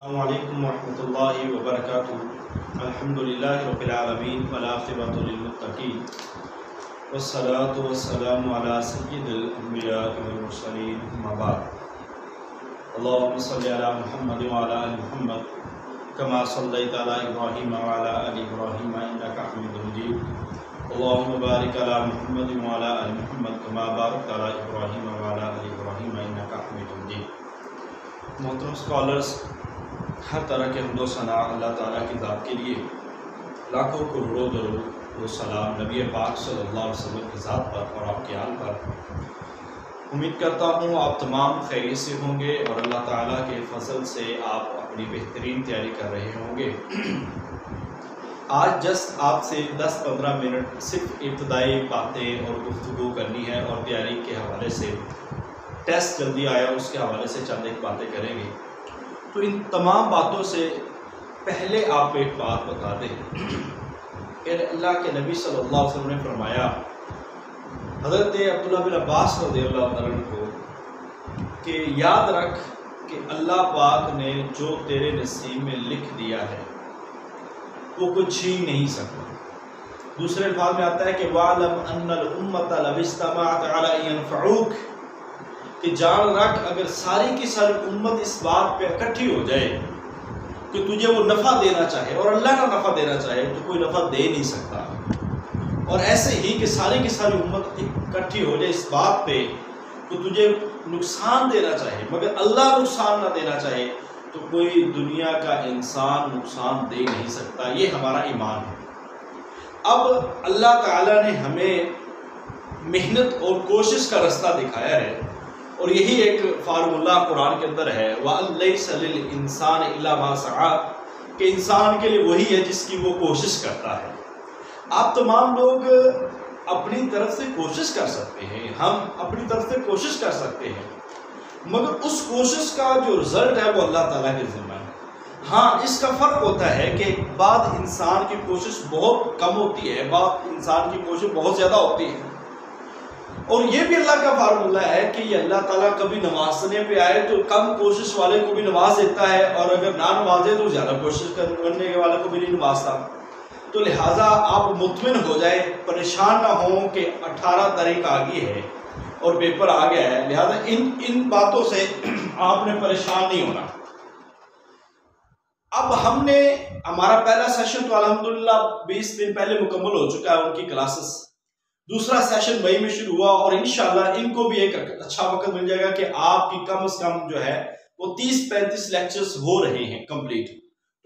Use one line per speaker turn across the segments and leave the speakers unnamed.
अस्सलामुअलैकुम वरहमतुल्लाहि वबरकातुहू। अल्हम्दुलिल्लाहि रब्बिल आलमीन वल आक़िबतु लिल मुत्तक़ीन वस्सलातु वस्सलामु अला सय्यिदिल अंबियाइ वल मुरसलीन अम्मा बाद। अल्लाहुम्मा सल्लि अला मुहम्मद व अला आलि मुहम्मद कमा सल्लैता अला इब्राहीम व अला आलि इब्राहीम इन्नका हमीदुम मजीद। अल्लाहुम्मा बारिक अला मुहम्मद व अला आलि मुहम्मद कमा बारकता अला इब्राहीम व अला आलि इब्राहीम इन्नका हमीदुम मजीद। मोहतरम स्कॉलर्स, हर तरह के हम्दो सना अल्लाह ताला की ज़ात के लिए, लाखों करोड़ों दरूद व सलाम नबी पाक सल्लल्लाहु अलैहि वसल्लम की ज़ात पर और आपके आल पर। उम्मीद करता हूँ आप तमाम खैरियत से होंगे और अल्लाह ताला के फजल से आप अपनी बेहतरीन तैयारी कर रहे होंगे। आज जस्ट आपसे 10-15 मिनट सिर्फ इब्तदाई बातें और गुफ्तगू करनी है और तैयारी के हवाले से, टेस्ट जल्दी आया उसके हवाले से चंद एक बातें करेंगे। तो इन तमाम बातों से पहले आप एक बात बता दें कि अल्लाह के नबी सल्लल्लाहु अलैहि वसल्लम ने फरमाया हज़रत अब्दुल्लाह बिन अब्बास रज़ियल्लाहु अन्हु को कि याद रख कि अल्लाह पाक ने जो तेरे नसीब में लिख दिया है वो कुछ छीन नहीं सकता। दूसरे अल्फाज में आता है कि वालम अन्नल उम्मत लव इज्तमाअत अला अन यनफ़ऊक, कि जान रख अगर सारी की सारी उम्मत इस बात पे इकट्ठी हो जाए कि तुझे वो नफ़ा देना चाहे और अल्लाह का नफ़ा देना चाहे तो कोई नफ़ा दे नहीं सकता। और ऐसे ही कि सारी की सारी उम्मत इकट्ठी हो जाए इस बात पे कि तुझे नुकसान देना चाहे मगर अल्लाह नुकसान ना देना चाहे तो कोई दुनिया का इंसान नुकसान दे नहीं सकता। ये हमारा ईमान है। अब अल्लाह ताला ने हमें मेहनत और कोशिश का रास्ता दिखाया है और यही एक फार्मूला कुरान के अंदर है, वलैसा लिल इंसान इल्ला मा सआ, कि इंसान के लिए वही है जिसकी वो कोशिश करता है। आप तमाम लोग अपनी तरफ से कोशिश कर सकते हैं, हम अपनी तरफ से कोशिश कर सकते हैं, मगर उस कोशिश का जो रिजल्ट है वो अल्लाह ताला के ज़िम्मे है। हाँ, इसका फ़र्क होता है कि बाद इंसान की कोशिश बहुत कम होती है, बाद इंसान की कोशिश बहुत ज़्यादा होती है। और ये भी अल्लाह का फार्मूला है कि ये अल्लाह ताला कभी नवाजने पे आए तो कम कोशिश वाले को भी नवाज देता है और अगर ना नवाजे तो ज़्यादा कोशिश करने के वाले को भी नहीं नवाजता। तो लिहाजा आप मुतमिन हो जाए, परेशान ना हो कि 18 तारीख आ गई है और पेपर आ गया है, लिहाजा इन बातों से आपने परेशान नहीं होना। अब हमने हमारा पहला सेशन तो अल्हम्दुलिल्लाह 20 दिन पहले मुकम्मल हो चुका है उनकी क्लासेस। दूसरा सेशन मई में शुरू हुआ और इंशाल्लाह इनको भी एक अच्छा वक्त मिल जाएगा कि आपकी कम से कम जो है वो 30-35 लेक्चर्स हो रहे हैं कंप्लीट।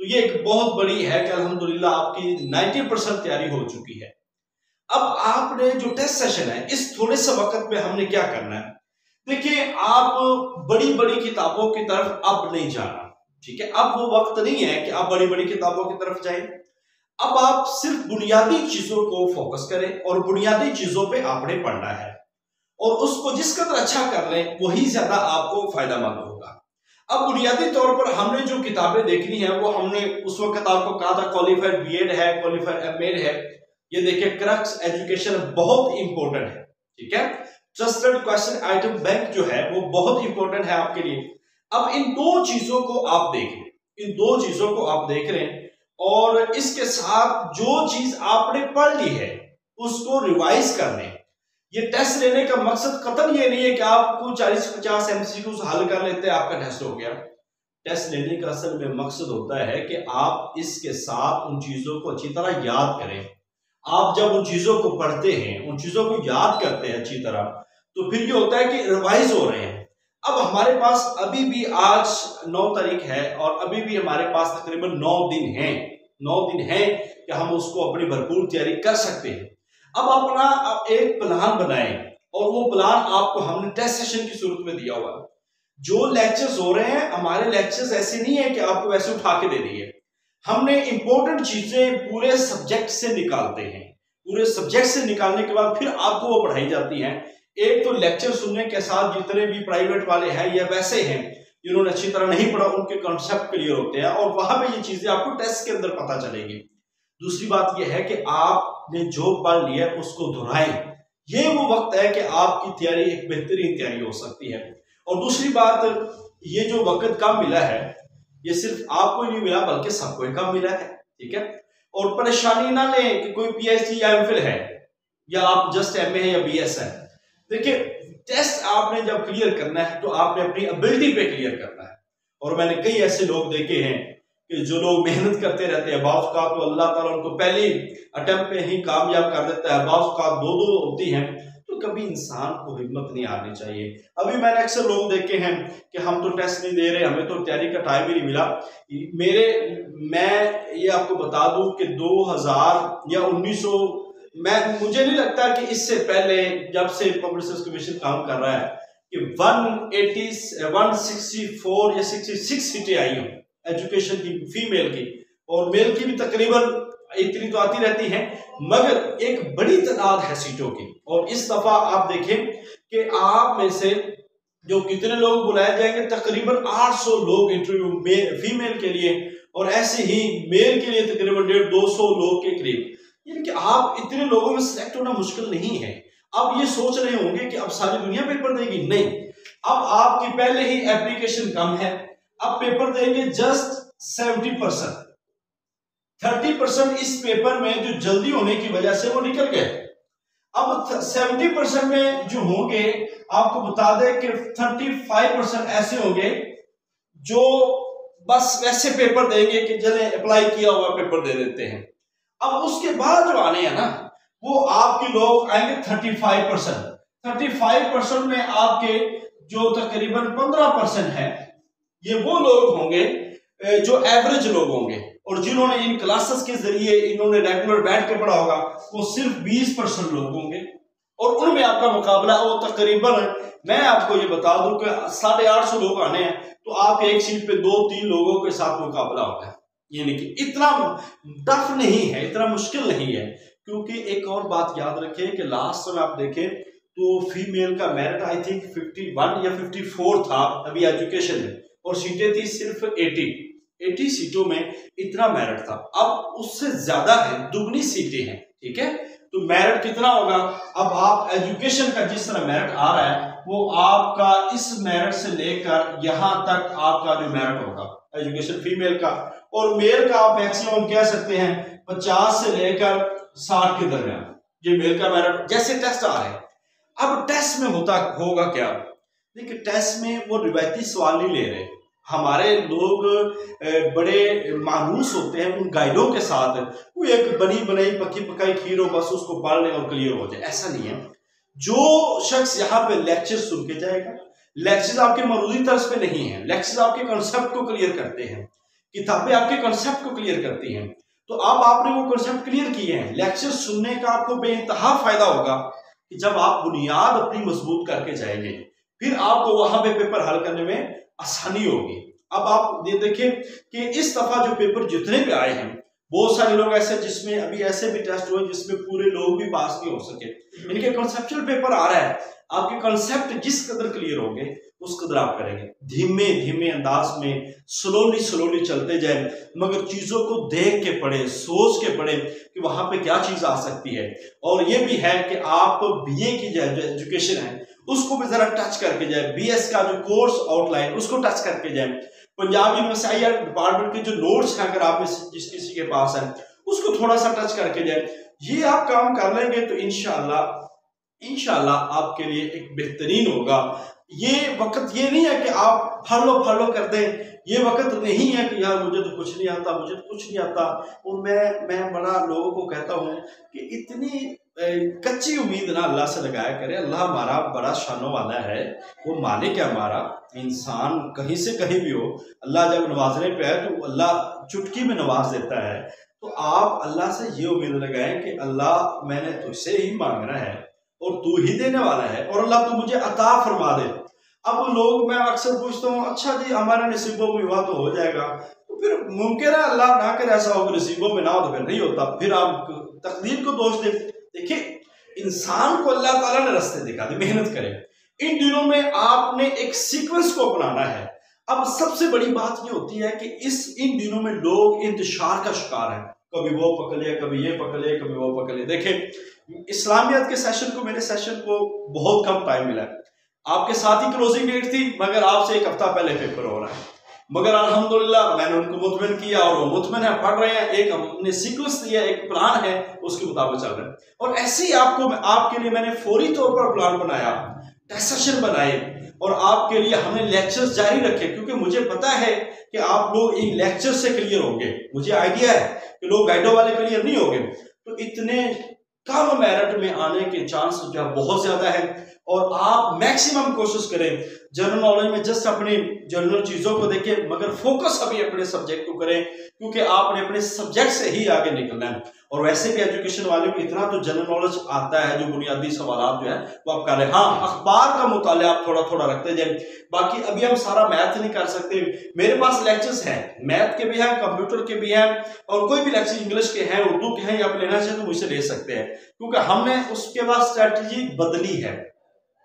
तो ये एक बहुत बड़ी है कि अल्हम्दुलिल्लाह आपकी 90% तैयारी हो चुकी है। अब आपने जो टेस्ट सेशन है इस थोड़े से वक्त में हमने क्या करना है, देखिए आप बड़ी बड़ी किताबों की तरफ अब नहीं जाना, ठीक है। अब वो वक्त नहीं है कि आप बड़ी बड़ी किताबों की तरफ जाएं। अब आप सिर्फ बुनियादी चीजों को फोकस करें और बुनियादी चीजों पे आपने पढ़ना है और उसको जिस कदर अच्छा कर लें वही ज्यादा आपको फायदामंद होगा। अब बुनियादी तौर पर हमने जो किताबें देखनी है वो हमने उस वक्त आपको कहा था, क्वालिफाइड बीएड है, क्वालिफाइड एमएड है। ये देखिए क्रक्स एजुकेशन बहुत इंपॉर्टेंट है, ठीक है। ट्रस्टेड क्वेश्चन आइटम बैंक जो है वो बहुत इंपॉर्टेंट है आपके लिए। अब इन दो चीजों को आप देख लें, इन दो चीजों को आप देख लें और इसके साथ जो चीज आपने पढ़ ली है उसको रिवाइज कर लें। ये टेस्ट लेने का मकसद कतई ये नहीं है कि आपको 40-50 एमसीक्यूज हल कर लेते हैं आपका टेस्ट हो गया। टेस्ट लेने का असल में मकसद होता है कि आप इसके साथ उन चीजों को अच्छी तरह याद करें। आप जब उन चीजों को पढ़ते हैं, उन चीजों को याद करते हैं अच्छी तरह, तो फिर ये होता है कि रिवाइज हो रहे हैं। अब हमारे पास अभी भी आज 9 तारीख है और अभी भी हमारे पास तकरीबन 9 दिन हैं कि हम उसको अपनी भरपूर तैयारी कर सकते हैं। अब अपना एक प्लान बनाएं और वो प्लान आपको हमने टेस्ट सेशन की सूरत में दिया हुआ है। जो लेक्चर्स हो रहे हैं हमारे लेक्चर्स ऐसे नहीं है कि आपको वैसे उठा के दे दिए। हमने इंपॉर्टेंट चीजें पूरे सब्जेक्ट से निकालते हैं, पूरे सब्जेक्ट से निकालने के बाद फिर आपको वो पढ़ाई जाती हैं। एक तो लेक्चर सुनने के साथ जितने भी प्राइवेट वाले हैं या वैसे हैं जिन्होंने अच्छी तरह नहीं पढ़ा उनके कॉन्सेप्ट क्लियर होते हैं और वहां पे ये चीजें आपको टेस्ट के अंदर पता चलेगी। दूसरी बात यह है कि आपने जो पढ़ लिया उसको दोहराएं। ये वो वक्त है कि आपकी तैयारी एक बेहतरीन तैयारी हो सकती है। और दूसरी बात, ये जो वक्त कम मिला है ये सिर्फ आपको ही नहीं मिला बल्कि सबको ही कम मिला है, ठीक है। और परेशानी ना लें कि कोई पीएचडी या एमफिल है या आप जस्ट एमए है या बीएस है। देखिए टेस्ट आपने जब क्लियर करना है तो आपने अपनी एबिलिटी पे क्लियर करना है। और मैंने कई ऐसे लोग देखे हैं कि जो लोग मेहनत करते रहते हैं, बाउस का तो अल्लाह ताला उनको पहली अटेम्प्ट पे ही कामयाब कर देता है, बाउस का दो होती हैं। तो कभी इंसान को हिम्मत नहीं हारनी चाहिए। अभी मैंने अक्सर लोग देखे हैं कि हम तो टेस्ट नहीं दे रहे, हमें तो तैयारी का टाइम ही नहीं मिला। मैं ये आपको बता दूं कि 2000 या 1900 मुझे नहीं लगता कि इससे पहले जब से पब्लिक सर्विस कमीशन काम कर रहा है कि 164 या 66 सीटें आई हो एजुकेशन की, फीमेल की, और मेल की भी तकरीबन इतनी तो आती रहती हैं, मगर एक बड़ी तादाद है सीटों की। और इस दफा आप देखें कि आप में से जो कितने लोग बुलाए जाएंगे, तकरीबन 800 लोग इंटरव्यू फीमेल के लिए, और ऐसे ही मेल के लिए तकरीबन 150-200 लोग के करीब। यानी कि आप इतने लोगों में सिलेक्ट होना मुश्किल नहीं है। अब ये सोच रहे होंगे कि अब सारी दुनिया पेपर देगी, नहीं, अब आपकी पहले ही एप्लीकेशन कम है, अब पेपर देंगे जस्ट 70%, 30% इस पेपर में जो जल्दी होने की वजह से वो निकल गए। अब 70% में जो होंगे, आपको बता दें कि 35% ऐसे होंगे जो बस वैसे पेपर देंगे कि जिन्हें अप्लाई किया हुआ पेपर दे देते हैं। अब उसके बाद जो आने हैं ना, वो आपके लोग आएंगे 35% में आपके जो तकरीबन 15% है, ये वो लोग होंगे जो एवरेज लोग होंगे, और जिन्होंने इन क्लासेस के जरिए इन्होंने रेगुलर बैठ के पढ़ा होगा वो सिर्फ 20% लोग होंगे। और उनमें आपका मुकाबला वो तकरीबन, मैं आपको ये बता दूं कि 850 लोग आने हैं, तो आपके एक सीट पे 2-3 लोगों के साथ मुकाबला होगा। यानी कि इतना टफ नहीं है, इतना मुश्किल नहीं है। क्योंकि एक और बात याद रखें कि लास्ट में आप देखें तो फीमेल का मेरिट आई थिंक 51 या 54 था अभी एजुकेशन में, और सीटें थी सिर्फ 80 सीटों में इतना मेरिट था। अब उससे ज्यादा है, दुगनी सीटें हैं, ठीक है। तो मेरिट कितना होगा? अब आप एजुकेशन का जिस तरह मेरिट आ रहा है वो आपका इस मेरिट से लेकर यहां तक आपका जो मेरिट होगा एजुकेशन फीमेल का, और मेल का आप मैक्सिमम कह सकते हैं 50 से लेकर 60 के दरमियान, ये मेल का मेरिट जैसे टेस्ट आ रहे हैं। अब टेस्ट में होगा क्या? देखिए टेस्ट में वो रिवायती सवाल नहीं ले रहे। हमारे लोग बड़े मायूस होते हैं उन गाइडों के साथ, वो एक बनी बनाई पकी पकाई खीर हो, बस उसको पढ़ लें और क्लियर हो जाए, ऐसा नहीं है। जो शख्स यहाँ पे लेक्चर सुन के जाएगा, लेक्चर आपके मरूदी तर्ज पे नहीं है, लेक्चर आपके कॉन्सेप्ट को क्लियर करते हैं, किताबें आपके कॉन्सेप्ट को क्लियर करती हैं। तो अब आपने वो कॉन्सेप्ट क्लियर किए हैं, लेक्चर सुनने का आपको बेइंतहा फायदा होगा कि जब आप बुनियाद अपनी मजबूत करके जाएंगे, फिर आपको वहां पे पेपर हल करने में आसानी होगी। अब आप ये देखिए कि इस दफा जो पेपर जितने भी आए हैं, बहुत सारे लोग ऐसे जिसमें अभी ऐसे भी टेस्ट हुए जिसमें पूरे लोग भी पास नहीं हो सके। इनके कॉन्सेप्चुअल पेपर आ रहा है, आपके कॉन्सेप्ट जिस कदर क्लियर होंगे उस कदर आप करेंगे। धीमे धीमे अंदाज में स्लोली चलते जाए, मगर चीजों को देख के पढ़े, सोच के पढ़े कि वहां पे क्या चीज आ सकती है। और ये भी है कि आप बीए की जो एजुकेशन है उसको भी जरा टच करके जाए, बीएस का जो कोर्स आउटलाइन उसको टच करके जाए, पंजाब यूनिवर्सिटी या डिपार्टमेंट के जो नोट्स हैं अगर आप में जिस किसी के पास है उसको थोड़ा सा टच करके जाए। ये आप काम कर लेंगे तो इंशाल्लाह आपके लिए एक बेहतरीन होगा। ये वक्त ये नहीं है कि आप फॉलो कर दें, ये वक्त नहीं है कि यार मुझे तो कुछ नहीं आता। और मैं बड़ा लोगों को कहता हूँ कि इतनी कच्ची उम्मीद ना अल्लाह से लगाया करे। अल्लाह हमारा बड़ा शानों वाला है, वो मालिक है हमारा। इंसान कहीं से कहीं भी हो, अल्लाह जब नवाजने पे है तो अल्लाह चुटकी में नवाज देता है। तो आप अल्लाह से ये उम्मीद लगाएं कि अल्लाह मैंने तुझसे ही मांगना है और तू ही देने वाला है, और अल्लाह तू मुझे अता फरमा दे। अब लोग, मैं अक्सर पूछता हूँ अच्छा जी हमारे नसीबों में हुआ तो हो जाएगा, तो फिर मुमकिन है अल्लाह ना करे ऐसा हो, नसीबों में ना हो तो फिर नहीं होता, फिर आप तकदीर को दोष दे। देखिए इंसान को अल्लाह ताला ने रास्ते दिखा दे, मेहनत करे। इन दिनों में आपने एक सीक्वेंस को अपनाना है। अब सबसे बड़ी बात ये होती है कि इन दिनों में लोग इंतशार का शिकार है, कभी वो पकड़ लिया, कभी ये पकड़ लिया, कभी वो पकड़ लिया। देखें इस्लामियत के सेशन को, मेरे सेशन को बहुत कम टाइम मिला है। आपके साथ ही क्लोजिंग डेट थी, मगर आपसे एक हफ्ता पहले पेपर हो रहा है। मगर अल्हम्दुलिल्लाह मैंने उनको मुतमिन किया और वो मुतमिन है, पढ़ रहे हैं, एक हमने सीक्वेंस दिया, एक प्लान है, उसके मुताबिक चल रहे हैं। और ऐसे ही आपके लिए मैंने फौरी तौर पर प्लान बनाया, टेस्ट सेशन बनाए और आपके लिए हमने लेक्चर्स जारी रखे, क्योंकि मुझे पता है कि आप लोग इन लेक्चर से क्लियर होंगे। मुझे आइडिया है कि लोग गाइडो वाले क्लियर नहीं होंगे, तो इतने कम मेरिट में आने के चांस जो है बहुत ज्यादा है। और आप मैक्सिमम कोशिश करें जनरल नॉलेज में, जस्ट अपनी जनरल चीजों को देखें, मगर फोकस अभी अपने सब्जेक्ट को करें, क्योंकि आपने अपने सब्जेक्ट से ही आगे निकलना है। और वैसे भी एजुकेशन वाले को इतना तो जनरल नॉलेज आता है, जो बुनियादी सवाल जो है वो आप कर रहे हैं। हाँ, अखबार का मुताला आप थोड़ा थोड़ा रखते जाए, बाकी अभी हम सारा मैथ नहीं कर सकते। मेरे पास लेक्चर्स हैं, मैथ के भी हैं, कंप्यूटर के भी हैं, और कोई भी लेक्चर इंग्लिश के हैं, उर्दू के हैं, आप लेना चाहें तो मुझसे ले सकते हैं, क्योंकि हमने उसके बाद स्ट्रेटजी बदली है,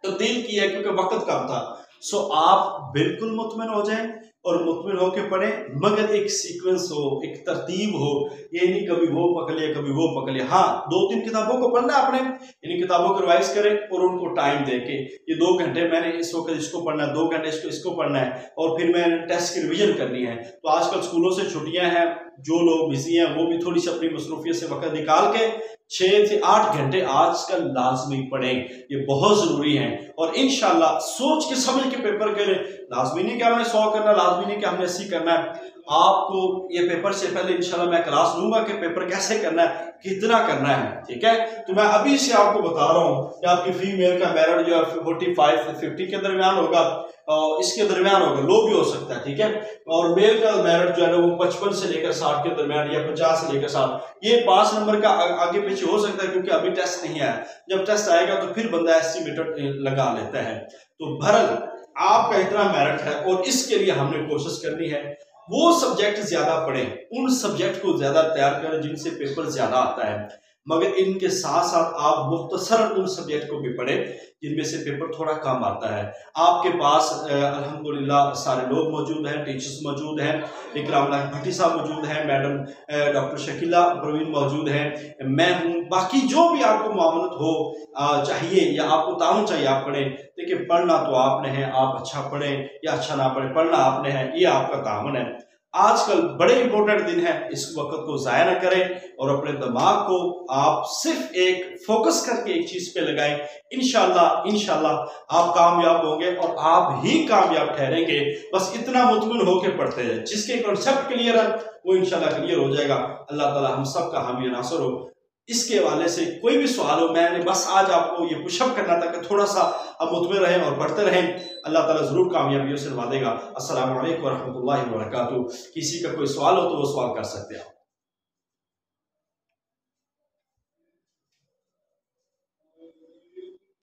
तब्दील की है, क्योंकि वक्त कम था। सो आप बिल्कुल मुतमिन हो जाएं और मुतमिन होकर पढ़ें, मगर एक सीक्वेंस हो, एक तरतीब हो, ये नहीं कभी वो पकड़ लिया कभी वो पकड़ लिया। हाँ, 2-3 किताबों को पढ़ना आपने, इन किताबों को रिवाइज करें और उनको टाइम दे के, ये 2 घंटे मैंने इस वक्त इसको पढ़ना है, 2 घंटे इसको पढ़ना है, और फिर मैंने टेस्ट की रिवीजन करनी है। तो आजकल स्कूलों से छुट्टियां हैं, जो लोग बिजी हैं वो भी थोड़ी सी अपनी मसरूफियत से वक्त निकाल के 6 से 8 घंटे आजकल लाजमी पढ़ें, ये बहुत जरूरी है। और इंशाल्लाह सोच के समझ के पेपर करें, लाजमी नहीं कि हमने 100 करना, लाजमी नहीं कि हमने 80 करना है। आपको ये पेपर से पहले इंशाल्लाह मैं क्लास लूंगा कि पेपर कैसे करना है, कितना करना है, ठीक है। तो मैं अभी से आपको बता रहा हूँ कि आपकी फीमेल का मेरिट जो है 45 से 50 के दरमियान होगा, और इसके दरमियान होगा, लो भी हो सकता है, ठीक है। और मेल का मेरिट जो है ना वो 55 से लेकर 60 के दरमियान, या 50 से लेकर 60, ये 5 नंबर का आगे पीछे हो सकता है, क्योंकि अभी टेस्ट नहीं आया। जब टेस्ट आएगा तो फिर बंदा एस्टिमेटर लगा लेता है। तो बहरहाल आपका इतना मेरिट है, और इसके लिए हमने कोशिश करनी है वो सब्जेक्ट ज्यादा पढ़ें, उन सब्जेक्ट को ज्यादा तैयार करें जिनसे पेपर ज्यादा आता है, मगर इनके साथ साथ आप मुख्तसर उन सब्जेक्ट को भी पढ़ें जिनमें से पेपर थोड़ा कम आता है। आपके पास अल्हम्दुलिल्लाह सारे लोग मौजूद हैं, टीचर्स मौजूद हैं, इकराम भट्टी साहब मौजूद हैं, मैडम डॉक्टर शकीला परवीन मौजूद हैं, मैं हूँ, बाकी जो भी आपको मामलत हो चाहिए या आपको ताउन चाहिए आप पढ़ें। देखिए, पढ़ना तो आपने है, आप अच्छा पढ़ें या अच्छा ना पढ़ें, पढ़ना आपने है, ये आपका ताउन है। आजकल बड़े इंपॉर्टेंट दिन है, इस वक्त को जाया ना करें और अपने दिमाग को आप सिर्फ एक फोकस करके एक चीज पे लगाएं। इंशाल्लाह आप कामयाब होंगे और आप ही कामयाब ठहरेंगे। बस इतना मुतमिन होकर पढ़ते हैं, जिसके कॉन्सेप्ट क्लियर है वो इंशाल्लाह क्लियर हो जाएगा। अल्लाह ताला हम सब का हामी नासर हो। इसके हवाले से कोई भी सवाल हो, मैंने बस आज आपको ये पुशअप करना था कि थोड़ा सा आप मुतमिन रहें और पढ़ते रहें, अल्लाह ताला जरूर कामयाबियों से नवाजेगा देगा। अस्सलामु अलैकुम वरहमतुल्लाहि वबरकातुहू। किसी का कोई सवाल हो तो वो सवाल कर सकते हैं आप।